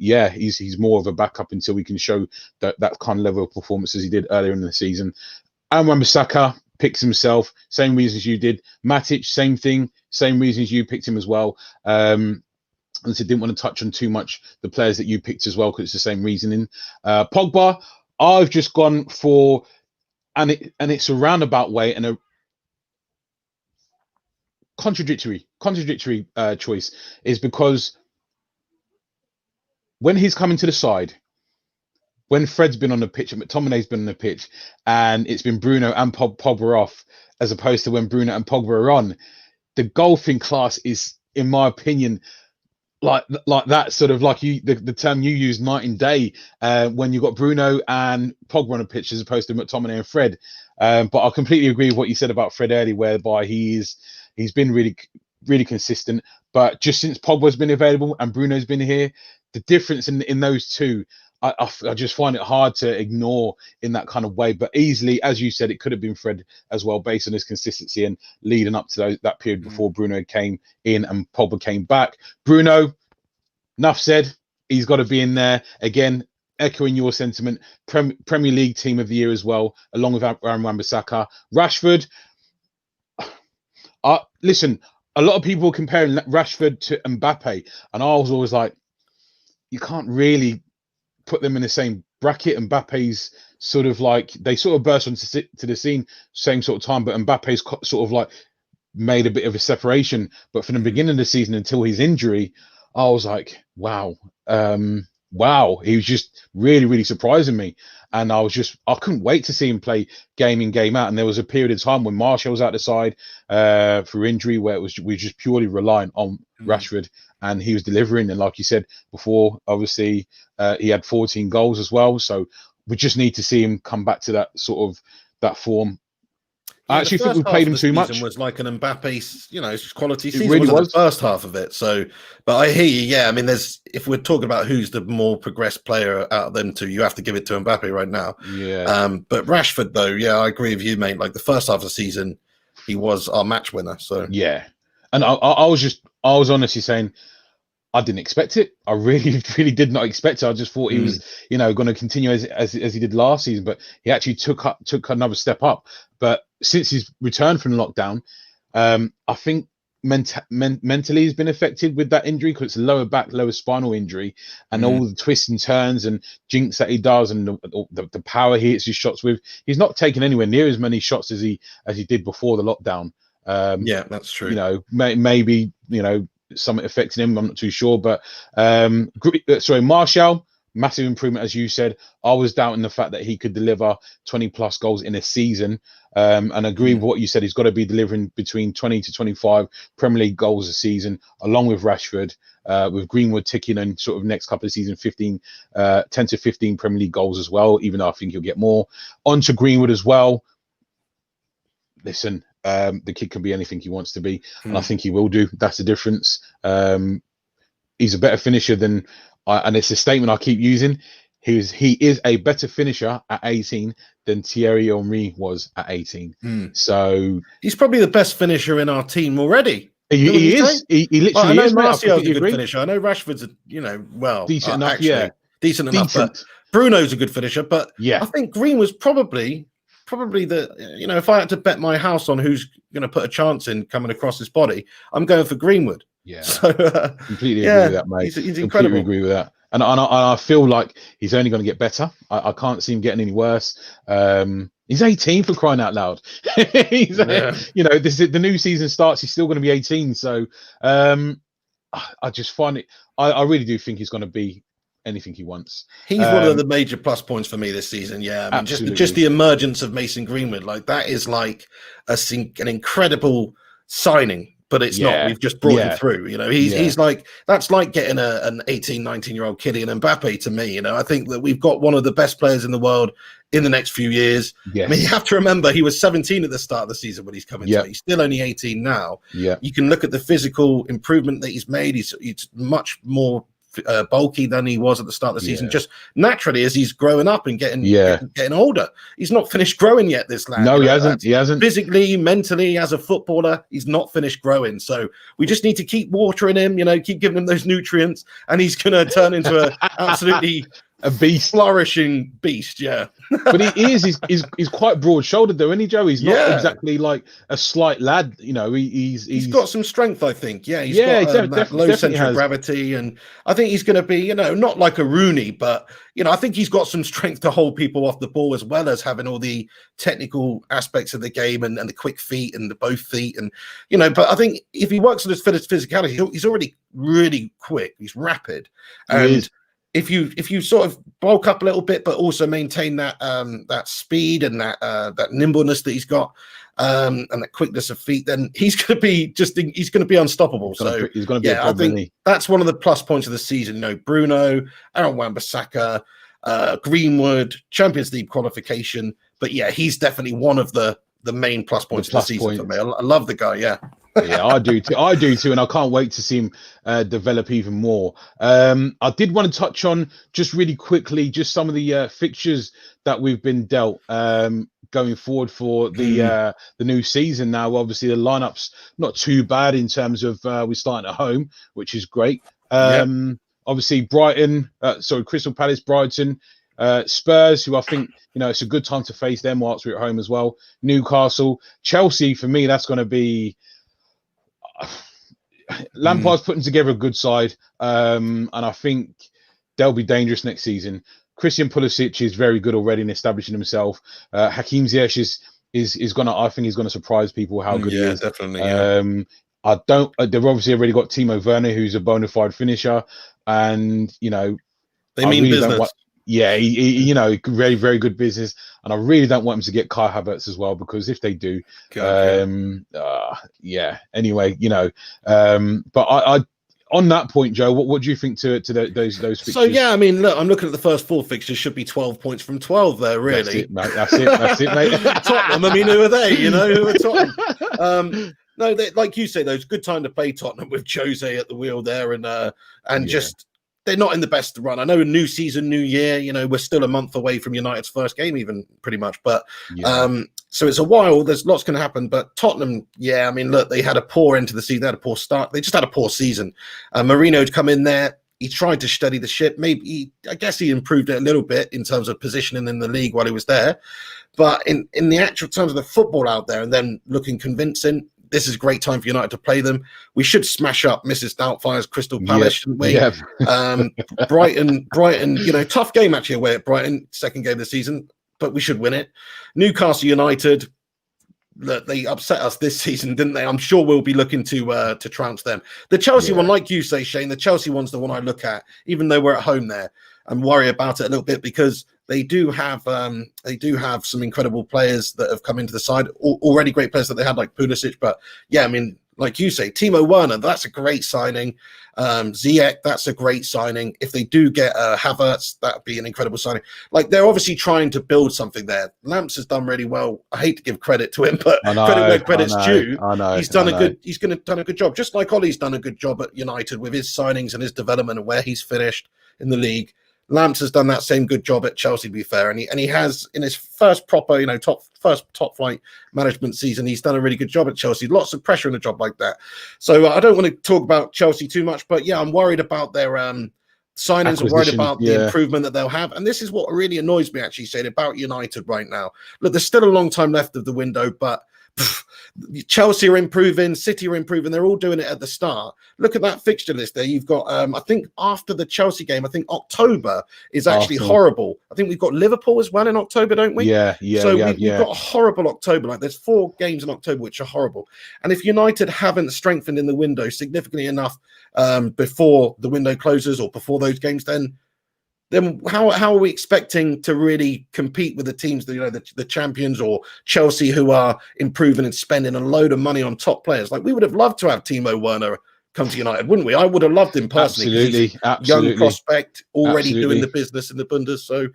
he's more of a backup until we can show that kind of level of performance as he did earlier in the season. And Basaka picks himself, same reasons you did. Matic, same thing, same reasons you picked him as well. And so didn't want to touch on too much the players that you picked as well, because it's the same reasoning. Pogba, I've just gone for, and it's a roundabout way and a contradictory choice, is because when he's coming to the side, when Fred's been on the pitch and McTominay's been on the pitch, and it's been Bruno and Pogba off, as opposed to when Bruno and Pogba are on, the golfing class is, in my opinion, like that sort of like the term you use, night and day, when you got Bruno and Pogba on a pitch as opposed to McTominay and Fred. But I completely agree with what you said about Fred earlier, whereby he's been really, really consistent. But just since Pogba's been available and Bruno's been here, the difference in those two, I just find it hard to ignore in that kind of way. But easily, as you said, it could have been Fred as well, based on his consistency and leading up to that period before Bruno came in and Pogba came back. Bruno, enough said. He's got to be in there. Again, echoing your sentiment, Premier League Team of the Year as well, along with Aaron Wan-Bissaka. Rashford, listen, a lot of people are comparing Rashford to Mbappe, and I was always like, you can't really put them in the same bracket. Mbappe's sort of like, they sort of burst onto the scene same sort of time, but Mbappe's sort of like made a bit of a separation. But from the beginning of the season until his injury, I was like, wow. He was just really, really surprising me. And I couldn't wait to see him play game in, game out. And there was a period of time when Martial was out the side for injury, where we were just purely reliant on Rashford, and he was delivering. And like you said before, obviously he had 14 goals as well. So we just need to see him come back to that sort of that form. I actually think we played him too much. Was like an Mbappe, quality season. It really was the first half of it. So, but I hear you. Yeah, I mean, if we're talking about who's the more progressed player out of them two, you have to give it to Mbappe right now. Yeah. But Rashford, though, yeah, I agree with you, mate. Like the first half of the season, he was our match winner. So yeah, and I was honestly saying, I didn't expect it. I really, really did not expect it. I just thought he was, going to continue as he did last season, but he actually took another step up. But since he's returned from lockdown, I think mentally has been affected with that injury, because it's a lower back, lower spinal injury, and all the twists and turns and jinks that he does, and the power he hits his shots with. He's not taking anywhere near as many shots as he did before the lockdown. Yeah, that's true. You know, maybe something affecting him. I'm not too sure, but Martial, massive improvement, as you said. I was doubting the fact that he could deliver 20 plus goals in a season, and agree with what you said. He's got to be delivering between 20 to 25 Premier League goals a season, along with Rashford, with Greenwood ticking in sort of next couple of seasons, 10 to 15 Premier League goals as well, even though I think he'll get more. On to Greenwood as well. Listen, the kid can be anything he wants to be, and I think he will do. That's the difference. He's a better finisher than, and it's a statement I keep using. He is a better finisher at 18 than Thierry Henry was at 18. So he's probably the best finisher in our team already. He is. He literally I know is. Martial's a good finisher. I know Rashford's decent enough. Decent enough. But Bruno's a good finisher. But yeah, I think Green was probably the, if I had to bet my house on who's going to put a chance in coming across his body, I'm going for Greenwood. Yeah, so completely agree with that, mate. He's incredible. Completely agree with that. And I feel like he's only going to get better. I can't see him getting any worse. He's 18, for crying out loud. This is the new season starts. He's still going to be 18. So I just find it. I really do think he's going to be anything he wants. He's one of the major plus points for me this season. Yeah, I mean, just the emergence of Mason Greenwood, like that is like an incredible signing. But it's not. We've just brought him through. He's like, that's like getting an 18, 19-year-old Kylian Mbappe to me. I think that we've got one of the best players in the world in the next few years. Yes. I mean, you have to remember he was 17 at the start of the season when he's coming to. He's still only 18 now. Yeah. You can look at the physical improvement that he's made. He's much more bulky than he was at the start of the season, just naturally as he's growing up and getting older. He's not finished growing yet, this lad. No, he hasn't. Physically, mentally, as a footballer, he's not finished growing. So we just need to keep watering him, keep giving him those nutrients, and he's going to turn into an absolutely a beast, flourishing beast. Yeah. But he's quite broad-shouldered though, isn't he, Joe? He's not exactly like a slight lad. He's got some strength, I think. Yeah, he's got that low centre of gravity, and I think he's going to be, not like a Rooney, but I think he's got some strength to hold people off the ball, as well as having all the technical aspects of the game and the quick feet and the both feet, and but I think if he works on his physicality, he's already really quick. He's rapid, and if you sort of bulk up a little bit, but also maintain that that speed and that nimbleness that he's got, and that quickness of feet, then he's going to be unstoppable. He's going to be I think that's one of the plus points of the season. Bruno, Aaron Wan-Bissaka, Greenwood, Champions League qualification. But yeah, he's definitely one of the main plus points of the season for me. I love the guy. Yeah. Yeah, I do too, and I can't wait to see him develop even more. I did want to touch on just really quickly just some of the fixtures that we've been dealt going forward for the new season. Now, obviously, the lineup's not too bad in terms of we're starting at home, which is great. Obviously, Crystal Palace, Brighton, Spurs, who I think it's a good time to face them whilst we're at home as well. Newcastle, Chelsea. For me, that's going to be. Lampard's putting together a good side, and I think they'll be dangerous next season. Christian Pulisic is very good already in establishing himself. Hakim Ziyech is gonna. I think he's gonna surprise people how good he is. Definitely. They've obviously already got Timo Werner, who's a bona fide finisher, and they mean business. He very, very good business, and I really don't want him to get Kai Havertz as well, because if they do, Anyway, but I on that point, Joe, what do you think to those fixtures? So I mean, look, I'm looking at the first 4 fixtures. Should be 12 points from 12 there, really. That's it, mate. Tottenham. I mean, who are they? Who are Tottenham? No, like you say, though, it's a good time to play Tottenham with Jose at the wheel there, and just. They're not in the best run. I know a new season, new year, we're still a month away from United's first game, even pretty much. But so it's a while. There's lots going to happen. But Tottenham, I mean, look, they had a poor end to the season. They had a poor start. They just had a poor season. Marino'd come in there. He tried to steady the ship. I guess he improved it a little bit in terms of positioning in the league while he was there. But in the actual terms of the football out there, and then looking convincing, this is a great time for United to play them. We should smash up Mrs. Doubtfire's Crystal Palace, shouldn't we? Yeah. Brighton, tough game actually away at Brighton, second game of the season, but we should win it. Newcastle United, look, they upset us this season, didn't they? I'm sure we'll be looking to trounce them. The Chelsea one, like you say, Shane, the Chelsea one's the one I look at, even though we're at home there, and worry about it a little bit because they do have some incredible players that have come into the side, already great players that they had like Pulisic. But yeah, I mean, like you say, Timo Werner, that's a great signing. Ziyech, that's a great signing. If they do get Havertz, that'd be an incredible signing. Like they're obviously trying to build something there. Lamps has done really well. I hate to give credit to him, but credit where credit's due. He's done a good job. Just like Ollie's done a good job at United with his signings and his development and where he's finished in the league. Lamps has done that same good job at Chelsea, to be fair, and he has in his first proper, top flight management season. He's done a really good job at Chelsea. Lots of pressure in a job like that. So I don't want to talk about Chelsea too much, but yeah, I'm worried about their signings. I'm worried about the improvement that they'll have, and this is what really annoys me actually, saying about United right now. Look, there's still a long time left of the window, but Chelsea are improving, City are improving. They're all doing it at the start. Look at that fixture list there. You've got, I think after the Chelsea game, I think October is actually horrible. I think we've got Liverpool as well in October, don't we? Yeah. So we've got a horrible October. Like there's 4 games in October which are horrible. And if United haven't strengthened in the window significantly enough before the window closes or before those games, then how are we expecting to really compete with the teams, the champions or Chelsea, who are improving and spending a load of money on top players? Like we would have loved to have Timo Werner come to United, wouldn't we? I would have loved him personally. Absolutely. Young prospect, already doing the business in the Bundes. So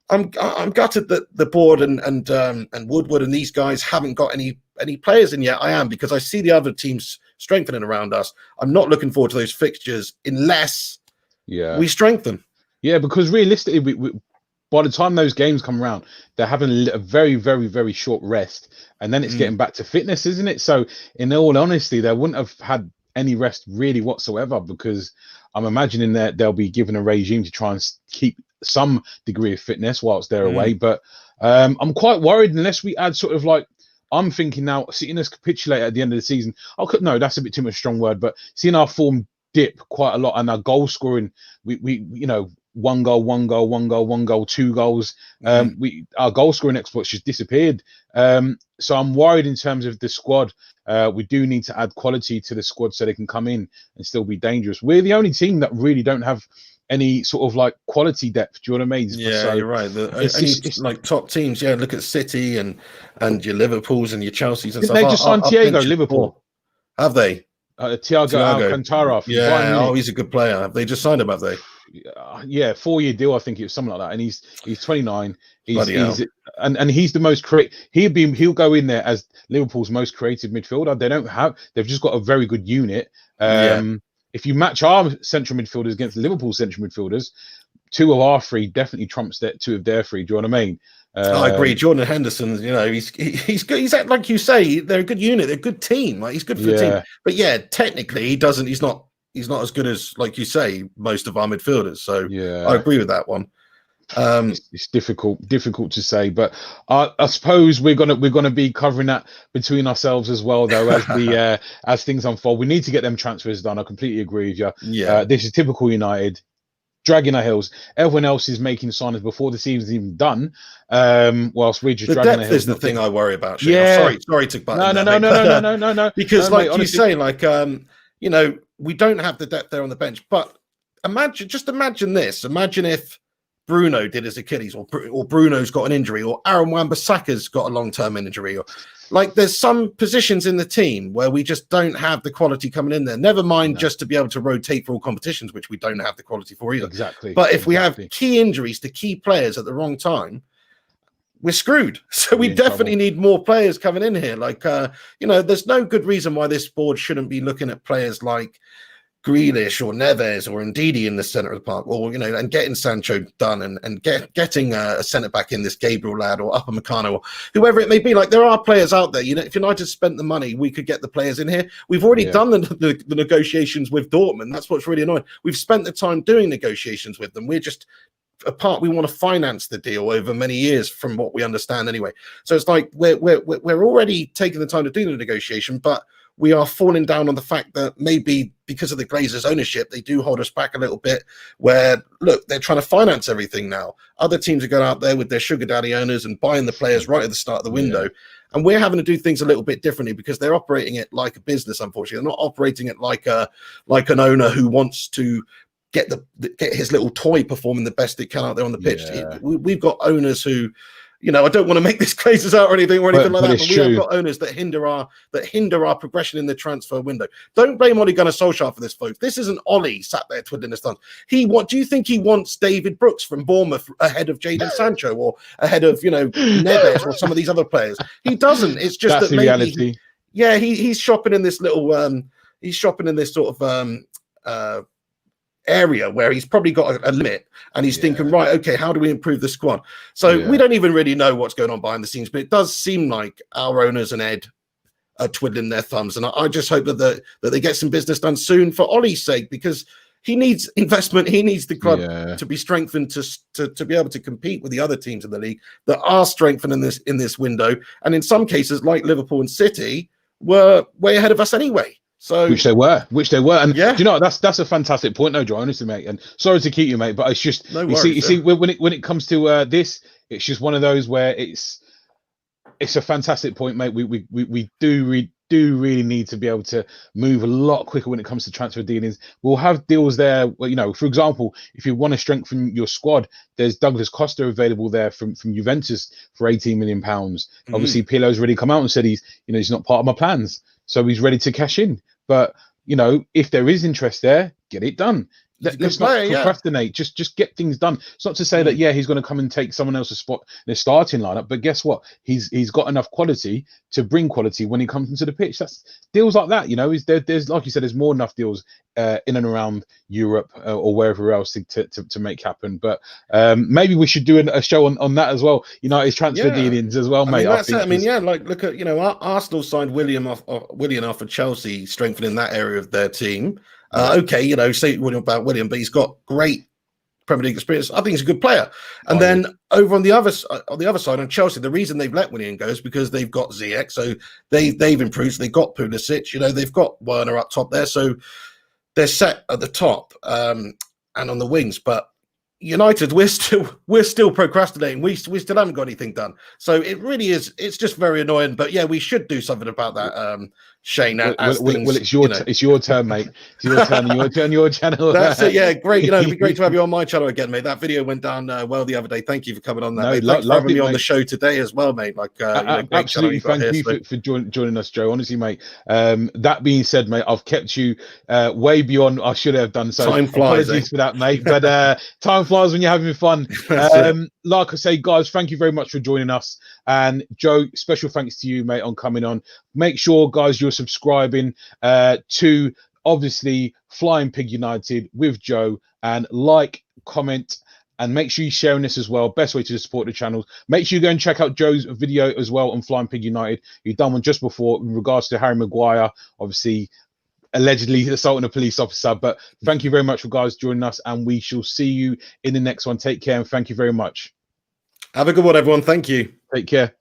I'm gutted that the board and Woodward and these guys haven't got any players in yet. I am, because I see the other teams strengthening around us. I'm not looking forward to those fixtures unless we strengthen. Yeah, because realistically, by the time those games come around, they're having a very, very, very short rest, and then it's getting back to fitness, isn't it? So, in all honesty, they wouldn't have had any rest really whatsoever, because I'm imagining that they'll be given a regime to try and keep some degree of fitness whilst they're away. But I'm quite worried unless we add sort of like, I'm thinking now, seeing us capitulate at the end of the season. No, that's a bit too much strong word, but seeing our form dip quite a lot and our goal scoring, we one goal, 2 goals. Our goal scoring exploits just disappeared. So I'm worried in terms of the squad. We do need to add quality to the squad so they can come in and still be dangerous. We're the only team that really don't have any sort of like quality depth. Do you know what I mean? Yeah, so you're right. It's like top teams. Yeah, look at City and your Liverpools and your Chelseas and stuff. They just signed Thiago, Liverpool. Have they? Thiago Alcantara. Yeah, he's a good player. Have they just signed him, have they? Yeah, 4-year deal. I think it was something like that. And he's 29. And he's the most he'll go in there as Liverpool's most creative midfielder. They've just got a very good unit. If you match our central midfielders against Liverpool's central midfielders, 2 of our 3 definitely trumps 2 of their 3. Do you know what I mean? I agree. Jordan Henderson, he's good. He's like you say, they're a good unit. They're a good team. Like he's good for the team. But yeah, technically he's not as good as, like you say, most of our midfielders. So I agree with that one. It's difficult to say, but I suppose we're gonna be covering that between ourselves as well, though, as as things unfold. We need to get them transfers done. I completely agree with you. Yeah, this is typical United, dragging our heels. Everyone else is making signings before the season's even done, whilst we're just dragging our heels. The depth is the thing I worry about. Shane. Yeah, sorry to butt no. Because like you say, like we don't have the depth there on the bench. But imagine this. Imagine if Bruno did his Achilles, or Bruno's got an injury, or Aaron Wan-Bissaka's got a long-term injury, or like there's some positions in the team where we just don't have the quality coming in there. Never mind just to be able to rotate for all competitions, which we don't have the quality for either. Exactly. But if we have key injuries to key players at the wrong time, we're screwed. So we definitely need more players coming in here. Like, there's no good reason why this board shouldn't be looking at players like Grealish or Neves or Ndidi in the centre of the park, or and getting Sancho done and getting a centre back in, this Gabriel lad or Upamecano or whoever it may be. Like there are players out there. If United spent the money, we could get the players in here. We've already done the negotiations with Dortmund. That's what's really annoying. We've spent the time doing negotiations with them. We're just apart. We want to finance the deal over many years, from what we understand anyway. So it's like we're already taking the time to do the negotiation, but we are falling down on the fact that maybe because of the Glazers' ownership, they do hold us back a little bit. Where look, they're trying to finance everything now. Other teams are going out there with their sugar daddy owners and buying the players right at the start of the window, and we're having to do things a little bit differently because they're operating it like a business. Unfortunately, they're not operating it like an owner who wants to get his little toy performing the best it can out there on the pitch. We've got owners who, you know, I don't want to make this Glazers out or anything like that, but we have got owners that hinder our progression in the transfer window. Don't blame Ole Gunnar Solskjaer for this, folks. This isn't Ollie sat there twiddling his thumbs. Do you think he wants David Brooks from Bournemouth ahead of Jadon Sancho or ahead of, you know, Neves or some of these other players? He doesn't. It's just that's that the maybe reality. He's shopping in this little he's shopping in this sort of area where he's probably got a limit, and he's thinking, right, okay, how do we improve the squad? So we don't even really know what's going on behind the scenes, but it does seem like our owners and Ed are twiddling their thumbs, and I just hope that they get some business done soon for Ollie's sake, because he needs investment. He needs the club to be strengthened to be able to compete with the other teams in the league that are strengthened in this window, and in some cases, like Liverpool and City, were way ahead of us anyway. So which they were, and do you know that's a fantastic point, though, Joe. Honestly, mate, and sorry to keep you, mate, but it's just you see when it comes to this, it's just one of those where it's a fantastic point, mate. We do really need to be able to move a lot quicker when it comes to transfer dealings. We'll have deals there, you know, for example, if you want to strengthen your squad, there's Douglas Costa available there from Juventus for £18 million. Obviously, Pirlo's already come out and said he's not part of my plans. So he's ready to cash in. But, you know, if there is interest there, get it done. Let's not procrastinate. Just get things done. It's not to say that, he's going to come and take someone else's spot in the starting lineup. But guess what? He's got enough quality to bring quality when he comes into the pitch. That's deals like that, you know. There's like you said, there's more than enough deals in and around Europe or wherever else to make happen. But maybe we should do a show on that as well. You know, his transfer dealings as well, mate. I mean, like look at, you know, Arsenal signed Willian off for Chelsea, strengthening that area of their team. Okay, you know, say what about William, but he's got great Premier League experience. I think he's a good player. And then over on the other side, on Chelsea, the reason they've let William go is because they've got Ziyech, so they've improved. So they've got Pulisic, you know, they've got Werner up top there, so they're set at the top and on the wings. But United, we're still procrastinating. We still haven't got anything done. So it really is. It's just very annoying. But we should do something about that, Shane. It's your turn, mate. It's your turn. Your channel. That's it. Yeah, great. You know, it'd be great to have you on my channel again, mate. That video went down well the other day. Thank you for coming on that. Mate. Thanks for having me on the show today as well, mate. Like, absolutely. Thank you for joining us, Joe. Honestly, mate. That being said, mate, I've kept you way beyond I should have done. So time flies. Apologies for that, mate. But time flies when you're having fun. Like I say, guys, thank you very much for joining us. And Joe, special thanks to you, mate, on coming on. Make sure, guys, you're subscribing to obviously Flying Pig United with Joe, and like, comment, and make sure you're sharing this as well. Best way to support the channels. Make sure you go and check out Joe's video as well on Flying Pig United. You've done one just before in regards to Harry Maguire, obviously allegedly assaulting a police officer. But thank you very much for guys joining us, and we shall see you in the next one. Take care, and thank you very much. Have a good one, everyone. Thank you. Take care.